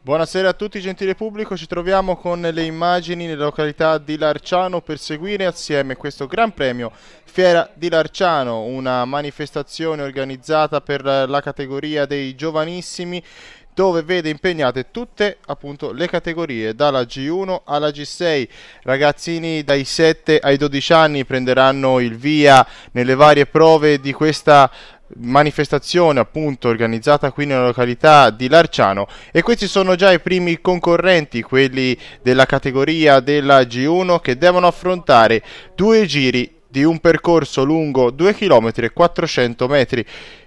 Buonasera a tutti gentile pubblico, ci troviamo con le immagini nella località di Larciano per seguire assieme questo Gran Premio Fiera di Larciano, una manifestazione organizzata per la categoria dei giovanissimi, dove vede impegnate tutte appunto le categorie dalla G1 alla G6. Ragazzini dai 7 ai 12 anni prenderanno il via nelle varie prove di questa manifestazione appunto organizzata qui nella località di Larciano, e questi sono già i primi concorrenti, quelli della categoria della G1, che devono affrontare due giri di un percorso lungo 2 km e 400 metri.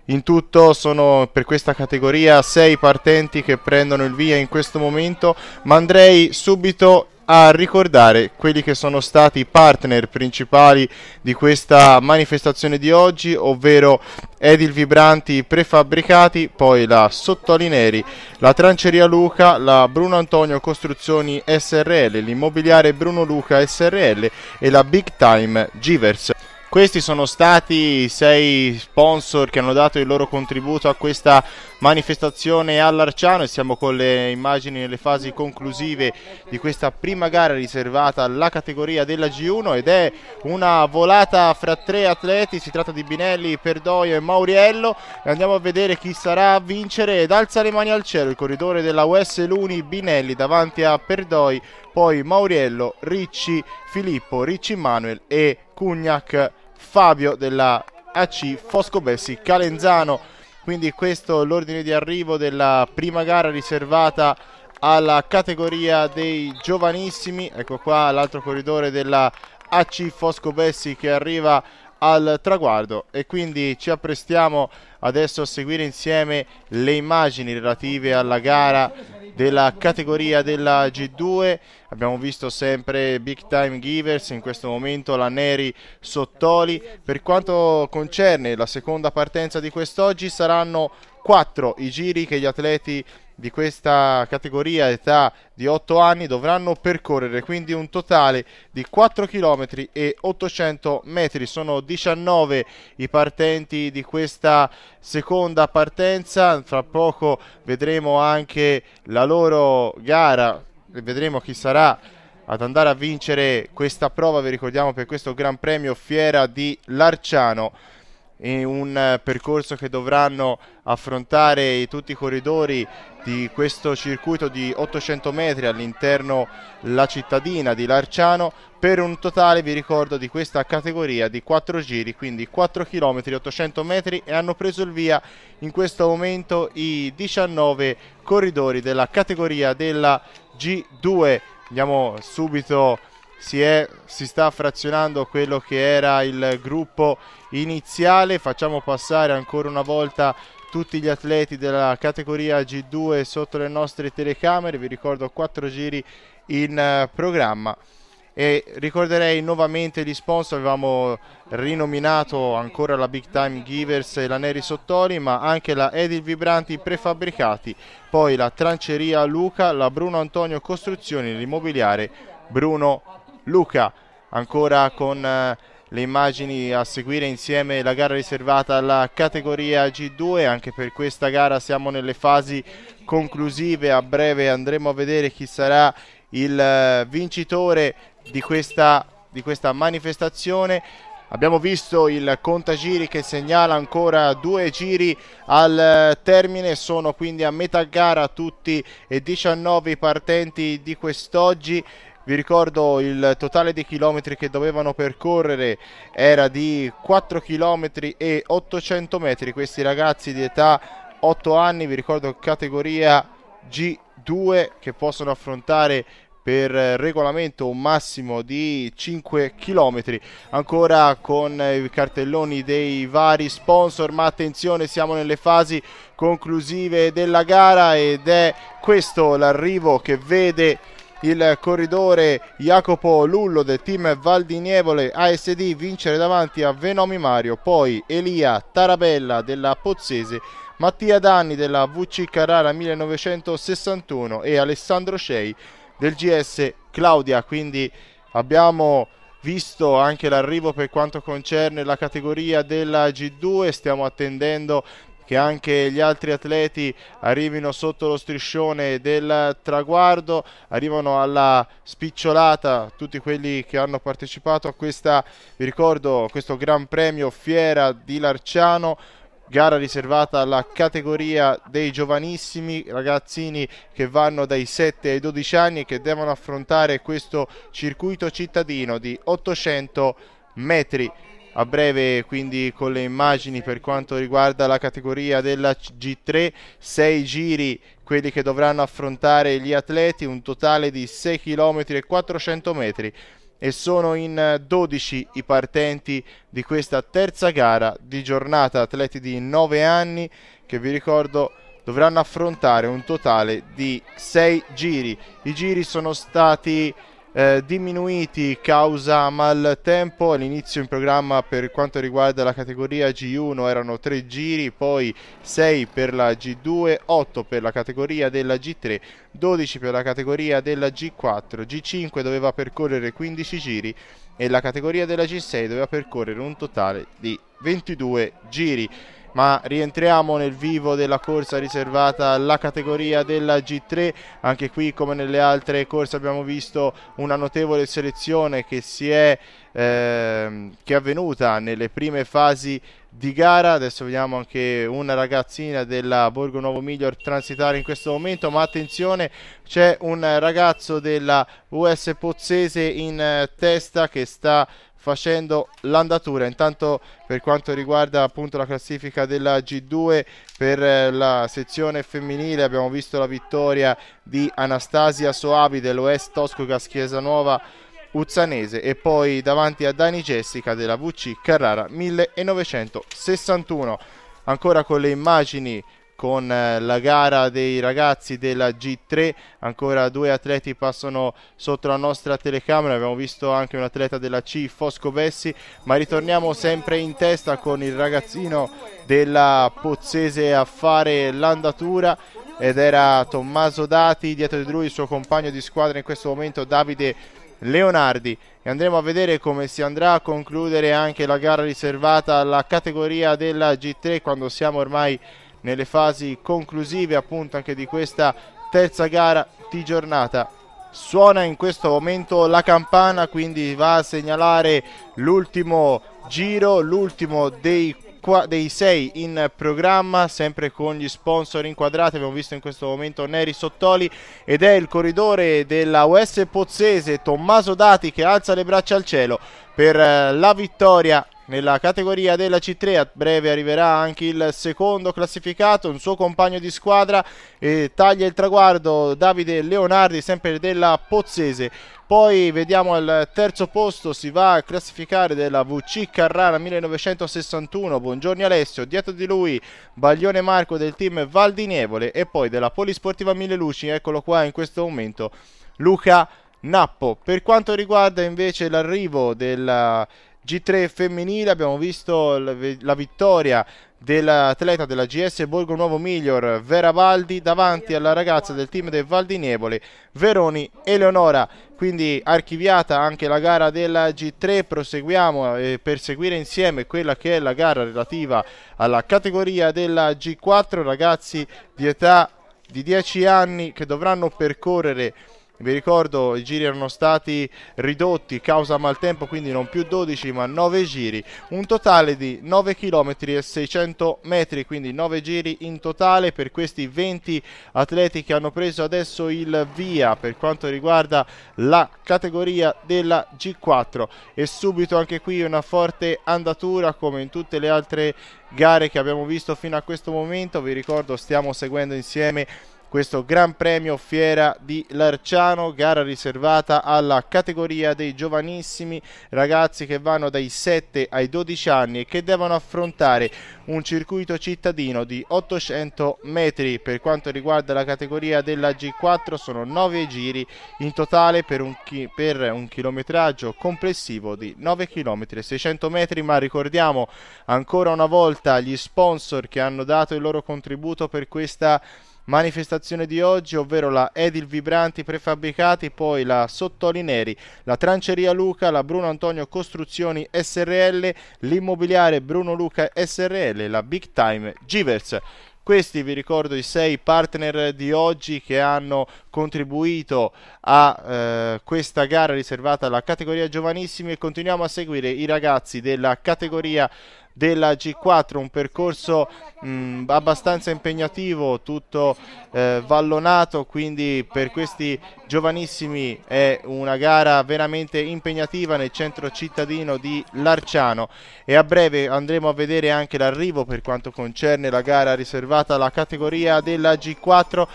In tutto sono per questa categoria 6 partenti che prendono il via in questo momento, ma andrei subito a ricordare quelli che sono stati i partner principali di questa manifestazione di oggi, ovvero Edil Vibranti Prefabbricati, poi la Sottoli Neri, la Tranceria Luca, la Bruno Antonio Costruzioni SRL, l'Immobiliare Bruno Luca SRL e la Big Time Givers. Questi sono stati i 6 sponsor che hanno dato il loro contributo a questa manifestazione a Larciano, e siamo con le immagini nelle fasi conclusive di questa prima gara riservata alla categoria della G1, ed è una volata fra 3 atleti. Si tratta di Binelli, Perdoio e Mauriello, e andiamo a vedere chi sarà a vincere. Ed alza le mani al cielo il corridore della US Luni, Binelli davanti a Perdoi, poi Mauriello, Ricci Filippo, Ricci Manuel e Cugnac Fabio della AC Foscobessi Calenzano. Quindi questo è l'ordine di arrivo della prima gara riservata alla categoria dei giovanissimi. Ecco qua l'altro corridore della AC Foscobessi che arriva al traguardo, e quindi ci apprestiamo adesso a seguire insieme le immagini relative alla gara della categoria della G2. Abbiamo visto sempre Big Time Givers, in questo momento la Neri Sottoli. Per quanto concerne la seconda partenza di quest'oggi, saranno 4 i giri che gli atleti di questa categoria età di 8 anni dovranno percorrere, quindi un totale di 4 km e 800 metri. Sono 19 i partenti di questa seconda partenza. Fra poco vedremo anche la loro gara e vedremo chi sarà ad andare a vincere questa prova. Vi ricordiamo, per questo Gran Premio Fiera di Larciano, in un percorso che dovranno affrontare tutti i corridori di questo circuito di 800 metri all'interno la cittadina di Larciano, per un totale, vi ricordo, di questa categoria di 4 giri, quindi 4 km 800 metri, e hanno preso il via in questo momento i 19 corridori della categoria della G2. Andiamo subito, si sta frazionando quello che era il gruppo iniziale. Facciamo passare ancora una volta tutti gli atleti della categoria G2 sotto le nostre telecamere. Vi ricordo 4 giri in programma, e ricorderei nuovamente gli sponsor. Avevamo rinominato ancora la Big Time Givers e la Neri Sottoli, ma anche la Edil Vibranti Prefabbricati, poi la Tranceria Luca, la Bruno Antonio Costruzioni, l'Immobiliare Bruno Luca. Ancora con le immagini a seguire insieme la gara riservata alla categoria G2. Anche per questa gara siamo nelle fasi conclusive. A breve andremo a vedere chi sarà il vincitore di questa manifestazione. Abbiamo visto il contagiri che segnala ancora 2 giri al termine. Sono quindi a metà gara tutti e 19 i partenti di quest'oggi. Vi ricordo il totale di chilometri che dovevano percorrere era di 4 km e 800 metri. Questi ragazzi di età 8 anni, vi ricordo categoria G2, che possono affrontare per regolamento un massimo di 5 km. Ancora con i cartelloni dei vari sponsor, ma attenzione, siamo nelle fasi conclusive della gara, ed è questo l'arrivo che vede il corridore Jacopo Lullo del team Valdinievole ASD vincere davanti a Venomi Mario, poi Elia Tarabella della Pozzese, Mattia Danni della VC Carrara 1961 e Alessandro Scei del GS Claudia. Quindi abbiamo visto anche l'arrivo per quanto concerne la categoria della G2, stiamo attendendo che anche gli altri atleti arrivino sotto lo striscione del traguardo, arrivano alla spicciolata tutti quelli che hanno partecipato a questa, vi ricordo, questo Gran Premio Fiera di Larciano, gara riservata alla categoria dei giovanissimi, ragazzini che vanno dai 7 ai 12 anni e che devono affrontare questo circuito cittadino di 800 metri. A breve quindi con le immagini per quanto riguarda la categoria della G3, 6 giri quelli che dovranno affrontare gli atleti, un totale di 6 km e 400 metri e sono in 12 i partenti di questa terza gara di giornata, atleti di 9 anni che vi ricordo dovranno affrontare un totale di 6 giri. I giri sono stati diminuiti causa maltempo. All'inizio in programma per quanto riguarda la categoria G1 erano 3 giri, poi 6 per la G2, 8 per la categoria della G3, 12 per la categoria della G4, G5 doveva percorrere 15 giri e la categoria della G6 doveva percorrere un totale di 22 giri. Ma rientriamo nel vivo della corsa riservata alla categoria della G3. Anche qui, come nelle altre corse, abbiamo visto una notevole selezione che è avvenuta nelle prime fasi di gara. Adesso vediamo anche una ragazzina della Borgo Nuovo Miglior transitare in questo momento, ma attenzione, c'è un ragazzo della US Pozzese in testa che sta facendo l'andatura. Intanto per quanto riguarda appunto la classifica della G2 per la sezione femminile abbiamo visto la vittoria di Anastasia Soavi dell'OS Toscogas Chiesanuova Uzzanese e poi davanti a Dani Jessica della VC Carrara 1961. Ancora con le immagini con la gara dei ragazzi della G3, ancora 2 atleti passano sotto la nostra telecamera, abbiamo visto anche un atleta della C, Fosco Vessi, ma ritorniamo sempre in testa con il ragazzino della Pozzese a fare l'andatura ed era Tommaso Dati, dietro di lui il suo compagno di squadra in questo momento Davide Leonardi, e andremo a vedere come si andrà a concludere anche la gara riservata alla categoria della G3 quando siamo ormai nelle fasi conclusive appunto anche di questa terza gara di giornata. Suona in questo momento la campana, quindi va a segnalare l'ultimo giro, l'ultimo dei 6 in programma, sempre con gli sponsor inquadrati. Abbiamo visto in questo momento Neri Sottoli ed è il corridore della US Pozzese Tommaso Dati che alza le braccia al cielo per la vittoria nella categoria della C3. A breve arriverà anche il secondo classificato, un suo compagno di squadra, e taglia il traguardo Davide Leonardi sempre della Pozzese. Poi vediamo al terzo posto si va a classificare della VC Carrara 1961 Buongiorno Alessio, dietro di lui Baglione Marco del team Val di Nievole e poi della Polisportiva Mille Luci, eccolo qua in questo momento, Luca Nappo. Per quanto riguarda invece l'arrivo della G3 femminile abbiamo visto la vittoria dell'atleta della GS Borgo Nuovo Miglior Vera Valdi davanti alla ragazza del team del Val di Nievole Veroni Eleonora. Quindi archiviata anche la gara della G3, proseguiamo per seguire insieme quella che è la gara relativa alla categoria della G4, ragazzi di età di 10 anni che dovranno percorrere, vi ricordo i giri erano stati ridotti causa maltempo, quindi non più 12 ma 9 giri, un totale di 9 km e 600 metri, quindi 9 giri in totale per questi 20 atleti che hanno preso adesso il via per quanto riguarda la categoria della G4. E subito anche qui una forte andatura come in tutte le altre gare che abbiamo visto fino a questo momento. Vi ricordo stiamo seguendo insieme questo Gran Premio Fiera di Larciano, gara riservata alla categoria dei giovanissimi, ragazzi che vanno dai 7 ai 12 anni e che devono affrontare un circuito cittadino di 800 metri. Per quanto riguarda la categoria della G4 sono 9 giri in totale per un chilometraggio complessivo di 9 km e 600 metri, ma ricordiamo ancora una volta gli sponsor che hanno dato il loro contributo per questa manifestazione di oggi, ovvero la Edil Vibranti Prefabbricati, poi la Sottoli Neri, la Tranceria Luca, la Bruno Antonio Costruzioni SRL, l'Immobiliare Bruno Luca SRL e la Big Time Givers. Questi, vi ricordo, i 6 partner di oggi che hanno contribuito a questa gara riservata alla categoria giovanissimi, e continuiamo a seguire i ragazzi della categoria della G4, un percorso abbastanza impegnativo, tutto vallonato, quindi per questi giovanissimi è una gara veramente impegnativa nel centro cittadino di Larciano, e a breve andremo a vedere anche l'arrivo per quanto concerne la gara riservata alla categoria della G4.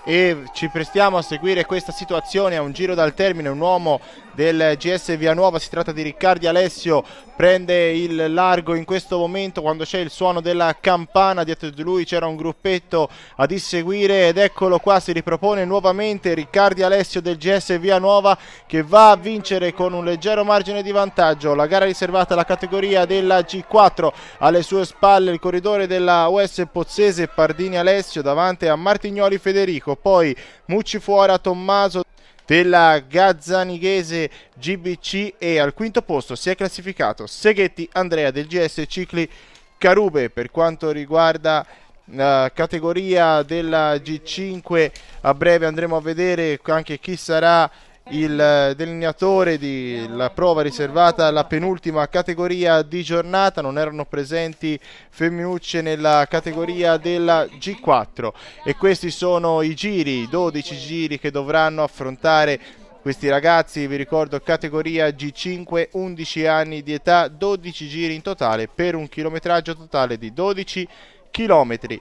E ci prestiamo a seguire questa situazione a un giro dal termine. Un uomo del GS Vianuova, si tratta di Riccardi Alessio, prende il largo in questo momento quando c'è il suono della campana. Dietro di lui c'era un gruppetto ad inseguire ed eccolo qua, si ripropone nuovamente Riccardi Alessio del GS Vianuova, che va a vincere con un leggero margine di vantaggio la gara riservata alla categoria della G4. Alle sue spalle il corridore della US Pozzese Pardini Alessio, davanti a Martignoli Federico, poi Mucci Fuora Tommaso della Gazzanighese GBC, e al quinto posto si è classificato Seghetti Andrea del GS Cicli Carube. Per quanto riguarda la categoria della G5, a breve andremo a vedere anche chi sarà il delineatore della prova riservata alla penultima categoria di giornata. Non erano presenti femminucce nella categoria della G4, e questi sono i giri, 12 giri che dovranno affrontare questi ragazzi. Vi ricordo categoria G5, 11 anni di età, 12 giri in totale per un chilometraggio totale di 12 chilometri.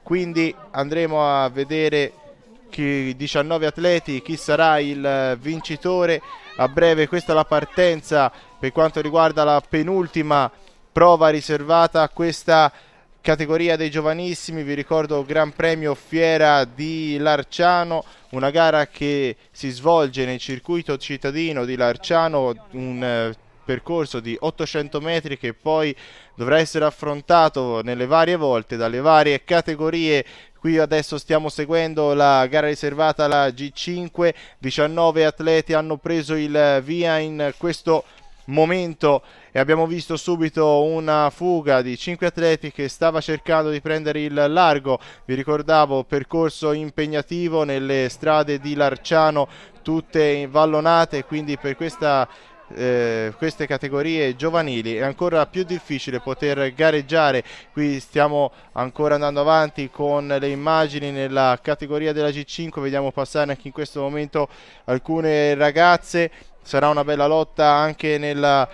Quindi andremo a vedere 19 atleti, chi sarà il vincitore. A breve questa è la partenza per quanto riguarda la penultima prova riservata a questa categoria dei giovanissimi. Vi ricordo Gran Premio Fiera di Larciano, una gara che si svolge nel circuito cittadino di Larciano, un percorso di 800 metri che poi dovrà essere affrontato nelle varie volte dalle varie categorie. Qui adesso stiamo seguendo la gara riservata alla G5, 19 atleti hanno preso il via in questo momento e abbiamo visto subito una fuga di 5 atleti che stava cercando di prendere il largo. Vi ricordavo percorso impegnativo nelle strade di Larciano, tutte vallonate, quindi per queste categorie giovanili è ancora più difficile poter gareggiare. Qui stiamo ancora andando avanti con le immagini nella categoria della G5, vediamo passare anche in questo momento alcune ragazze. Sarà una bella lotta anche nella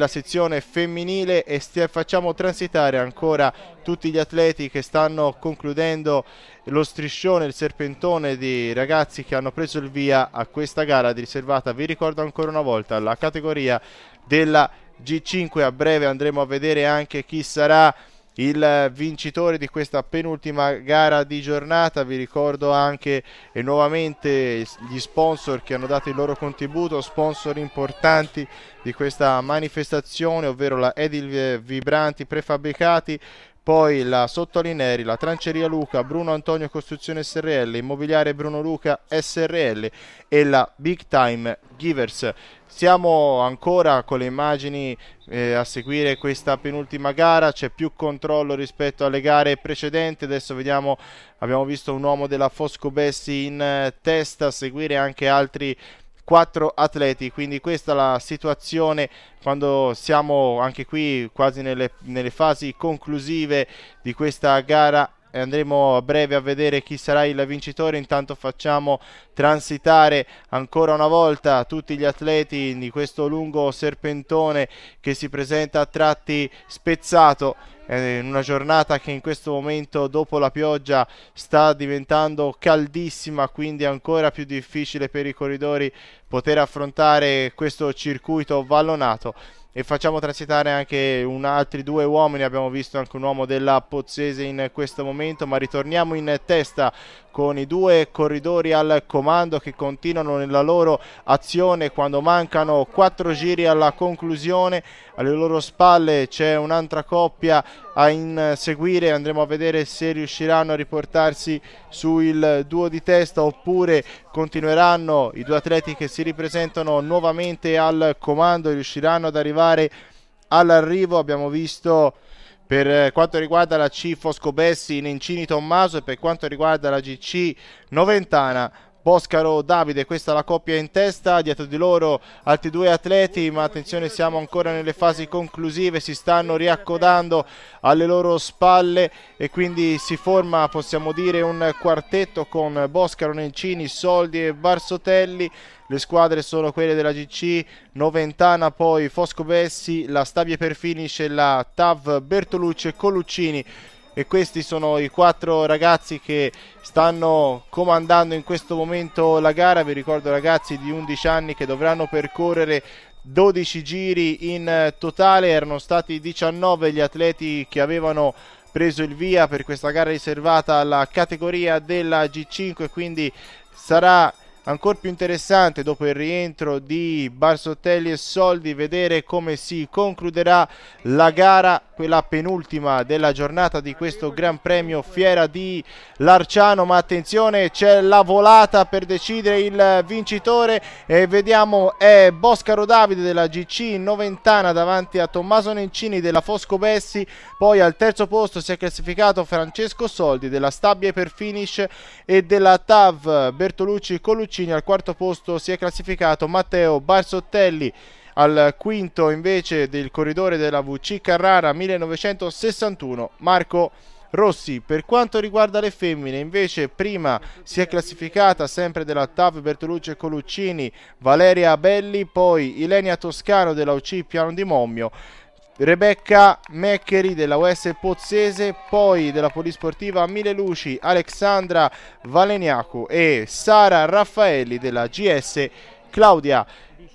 sezione femminile, e facciamo transitare ancora tutti gli atleti che stanno concludendo lo striscione, il serpentone di ragazzi che hanno preso il via a questa gara riservata, vi ricordo ancora una volta, alla categoria della G5. A breve andremo a vedere anche chi sarà il vincitore di questa penultima gara di giornata. Vi ricordo anche e nuovamente gli sponsor che hanno dato il loro contributo, sponsor importanti di questa manifestazione, ovvero la Edil Vibranti Prefabbricati, poi la Sottoli Neri, la Tranceria Luca, Bruno Antonio Costruzione SRL, Immobiliare Bruno Luca SRL e la Big Time Givers. Siamo ancora con le immagini a seguire questa penultima gara, c'è più controllo rispetto alle gare precedenti. Adesso vediamo, abbiamo visto un uomo della Foscobessi in testa, a seguire anche altri 4 atleti, quindi questa è la situazione quando siamo anche qui quasi nelle fasi conclusive di questa gara. Andremo a breve a vedere chi sarà il vincitore. Intanto facciamo transitare ancora una volta tutti gli atleti di questo lungo serpentone che si presenta a tratti spezzato in una giornata che in questo momento dopo la pioggia sta diventando caldissima, quindi ancora più difficile per i corridori poter affrontare questo circuito vallonato. E facciamo transitare anche altri 2 uomini, abbiamo visto anche un uomo della Pozzese in questo momento, ma ritorniamo in testa con i 2 corridori al comando che continuano nella loro azione quando mancano 4 giri alla conclusione. Alle loro spalle c'è un'altra coppia a inseguire. Andremo a vedere se riusciranno a riportarsi sul duo di testa oppure continueranno i due atleti che si ripresentano nuovamente al comando e riusciranno ad arrivare all'arrivo. Abbiamo visto per quanto riguarda la C Foscobessi Nencini Tommaso e per quanto riguarda la GC Noventana Boscaro Davide. Questa è la coppia in testa, dietro di loro altri due atleti, ma attenzione, siamo ancora nelle fasi conclusive, si stanno riaccodando alle loro spalle e quindi si forma, possiamo dire, un quartetto con Boscaro, Nencini, Soldi e Barsotelli. Le squadre sono quelle della GC Noventana, poi Foscobessi, la Stabie per Finish e la TAV Bertolucci e Coluccini. E questi sono i 4 ragazzi che stanno comandando in questo momento la gara. Vi ricordo, ragazzi di 11 anni che dovranno percorrere 12 giri in totale. Erano stati 19 gli atleti che avevano preso il via per questa gara riservata alla categoria della G5, quindi sarà ancora più interessante, dopo il rientro di Barsotelli e Soldi, vedere come si concluderà la gara, quella penultima della giornata di questo Gran Premio Fiera di Larciano. Ma attenzione, c'è la volata per decidere il vincitore e vediamo è Boscaro Davide della GC Noventana davanti a Tommaso Nencini della Foscobessi. Poi al terzo posto si è classificato Francesco Soldi della Stabie per Finish e della TAV Bertolucci Coluccini. Al quarto posto si è classificato Matteo Barsottelli, al quinto invece del corridore della VC Carrara 1961 Marco Rossi. Per quanto riguarda le femmine invece prima si è classificata sempre della TAV Bertolucci e Coluccini Valeria Belli, poi Ilenia Toscano della UC Piano di Mommio, Rebecca Meccheri della US Pozzese, poi della Polisportiva Mille Luci Alexandra Valeniacu e Sara Raffaelli della GS Claudia.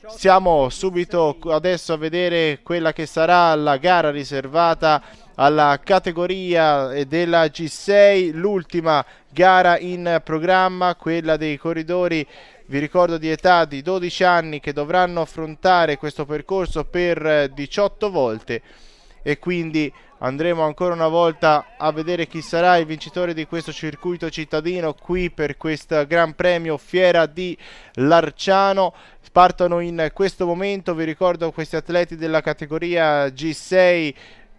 Siamo subito adesso a vedere quella che sarà la gara riservata alla categoria della G6, l'ultima gara in programma, quella dei corridori, vi ricordo, di età di 12 anni che dovranno affrontare questo percorso per 18 volte e quindi andremo ancora una volta a vedere chi sarà il vincitore di questo circuito cittadino qui per questo Gran Premio Fiera di Larciano. Partono in questo momento, vi ricordo, questi atleti della categoria G6,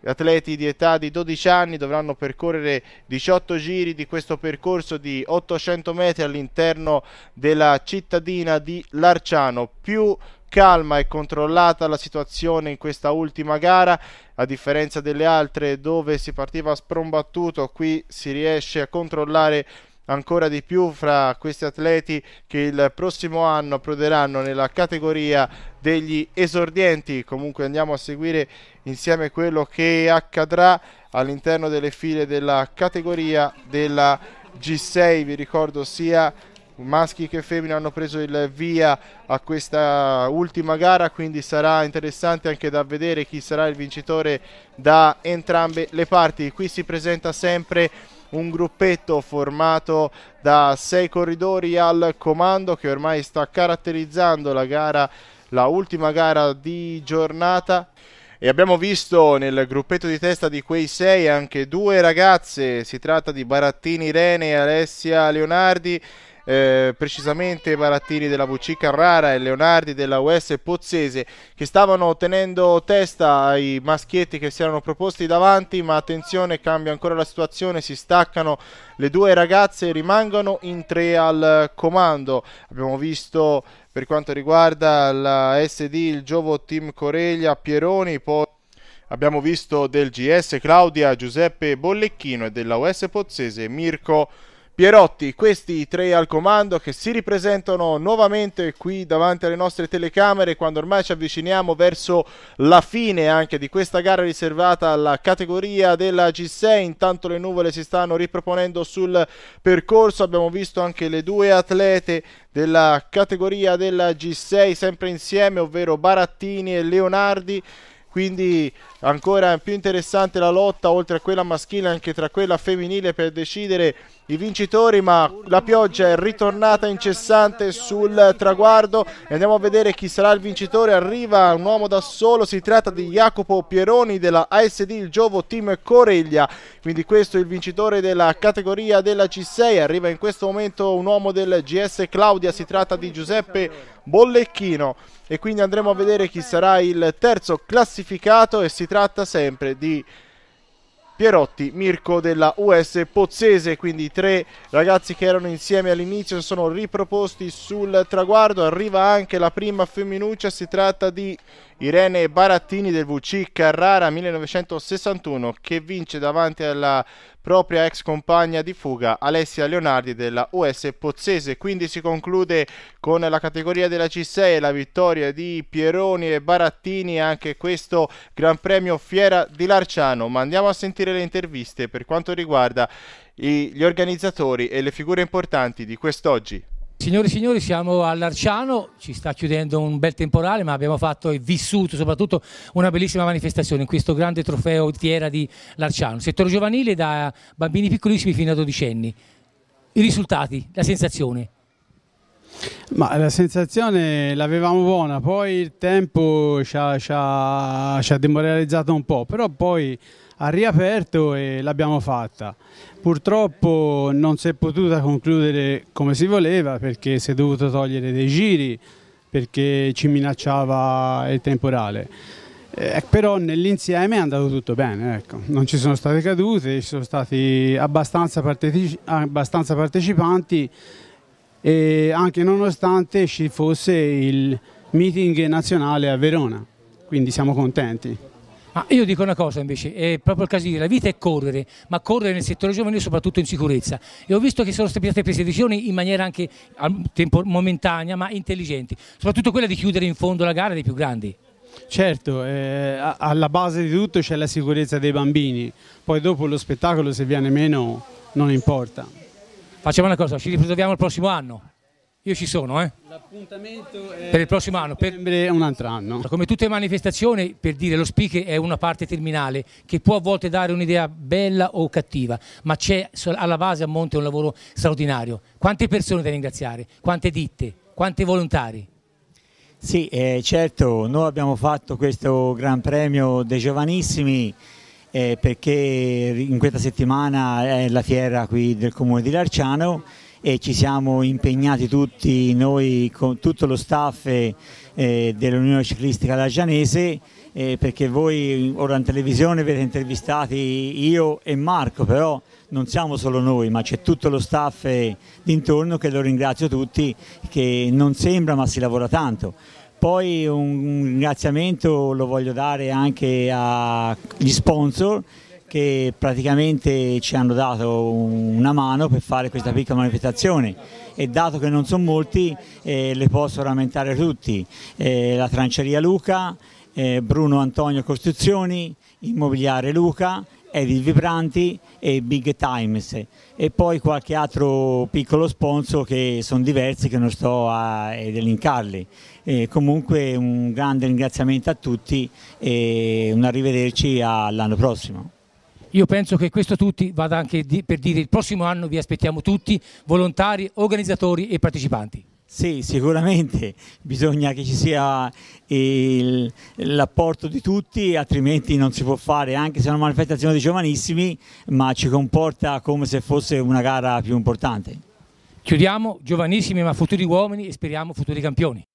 atleti di età di 12 anni, dovranno percorrere 18 giri di questo percorso di 800 metri all'interno della cittadina di Larciano. Più calma e controllata la situazione in questa ultima gara, a differenza delle altre dove si partiva sprombattuto, qui si riesce a controllare ancora di più fra questi atleti che il prossimo anno approderanno nella categoria degli esordienti. Comunque andiamo a seguire insieme quello che accadrà all'interno delle file della categoria della G6. Vi ricordo sia maschi che femmine hanno preso il via a questa ultima gara, quindi sarà interessante anche da vedere chi sarà il vincitore da entrambe le parti. Qui si presenta sempre un gruppetto formato da 6 corridori al comando che ormai sta caratterizzando la gara, la ultima gara di giornata. E abbiamo visto nel gruppetto di testa di quei 6 anche 2 ragazze, si tratta di Barattini Irene e Alessia Leonardi, precisamente Barattini della VC Carrara e Leonardi della US Pozzese, che stavano tenendo testa ai maschietti che si erano proposti davanti. Ma attenzione, cambia ancora la situazione, si staccano le 2 ragazze e rimangono in 3 al comando. Abbiamo visto per quanto riguarda la SD il Giovo Team Coreglia Pieroni, poi abbiamo visto del GS Claudia Giuseppe Bollecchino e della US Pozzese Mirko Pierotti. Questi 3 al comando che si ripresentano nuovamente qui davanti alle nostre telecamere quando ormai ci avviciniamo verso la fine anche di questa gara riservata alla categoria della G6. Intanto le nuvole si stanno riproponendo sul percorso. Abbiamo visto anche le 2 atlete della categoria della G6 sempre insieme, ovvero Barattini e Leonardi. Quindi ancora più interessante la lotta, oltre a quella maschile anche tra quella femminile, per decidere i vincitori, ma la pioggia è ritornata incessante sul traguardo e andiamo a vedere chi sarà il vincitore. Arriva un uomo da solo, si tratta di Jacopo Pieroni della ASD il Giovo Team Coreglia, quindi questo è il vincitore della categoria della C6. Arriva in questo momento un uomo del GS Claudia, si tratta di Giuseppe Bollecchino, e quindi andremo a vedere chi sarà il terzo classificato, e si tratta sempre di Pierotti Mirko della US Pozzese. Quindi i tre ragazzi che erano insieme all'inizio sono riproposti sul traguardo. Arriva anche la prima femminuccia, si tratta di Irene Barattini del VC Carrara 1961, che vince davanti alla propria ex compagna di fuga Alessia Leonardi della US Pozzese. Quindi si conclude con la categoria della C6 la vittoria di Pieroni e Barattini, anche questo Gran Premio Fiera di Larciano. Ma andiamo a sentire le interviste per quanto riguarda gli organizzatori e le figure importanti di quest'oggi. Signore e signori, siamo a Larciano, ci sta chiudendo un bel temporale, ma abbiamo fatto e vissuto soprattutto una bellissima manifestazione in questo grande trofeo fiera di Larciano, settore giovanile da bambini piccolissimi fino a dodicenni. I risultati, la sensazione? Ma la sensazione l'avevamo buona, poi il tempo ci ha demoralizzato un po', però poi ha riaperto e l'abbiamo fatta. Purtroppo non si è potuta concludere come si voleva, perché si è dovuto togliere dei giri perché ci minacciava il temporale. Però nell'insieme è andato tutto bene, ecco. Non ci sono state cadute, ci sono stati abbastanza partecipanti, e anche nonostante ci fosse il meeting nazionale a Verona, quindi siamo contenti. Ma io dico una cosa invece, è proprio il caso di dire, la vita è correre, ma correre nel settore giovanile soprattutto in sicurezza. E ho visto che sono state prese decisioni in maniera anche momentanea, ma intelligenti, soprattutto quella di chiudere in fondo la gara dei più grandi. Certo, alla base di tutto c'è la sicurezza dei bambini, poi dopo lo spettacolo, se viene meno, non importa. Facciamo una cosa, ci ritroviamo il prossimo anno. Io ci sono, L'appuntamento è per il prossimo anno. Per un altro anno. Come tutte le manifestazioni, per dire, lo speaker è una parte terminale che può a volte dare un'idea bella o cattiva, ma c'è alla base, a monte, un lavoro straordinario. Quante persone da ringraziare, quante ditte, quanti volontari? Sì, certo, noi abbiamo fatto questo Gran Premio dei Giovanissimi perché in questa settimana è la fiera qui del Comune di Larciano, e ci siamo impegnati tutti noi, con tutto lo staff dell'Unione Ciclistica Larcianese, perché voi ora in televisione avete intervistati io e Marco, però non siamo solo noi, ma c'è tutto lo staff d'intorno, che lo ringrazio tutti, che non sembra ma si lavora tanto. Poi un ringraziamento lo voglio dare anche agli sponsor, che praticamente ci hanno dato una mano per fare questa piccola manifestazione, e dato che non sono molti le posso rammentare tutti: la Tranceria Luca, Bruno Antonio Costruzioni, Immobiliare Luca, Edil Vibranti e Big Times, e poi qualche altro piccolo sponsor che sono diversi, che non sto a elencarli. Comunque un grande ringraziamento a tutti e un arrivederci all'anno prossimo. Io penso che questo tutti vada anche per dire il prossimo anno vi aspettiamo tutti, volontari, organizzatori e partecipanti. Sì, sicuramente bisogna che ci sia l'apporto di tutti, altrimenti non si può fare, anche se è una manifestazione di giovanissimi, ma ci comporta come se fosse una gara più importante. Chiudiamo, giovanissimi ma futuri uomini, e speriamo futuri campioni.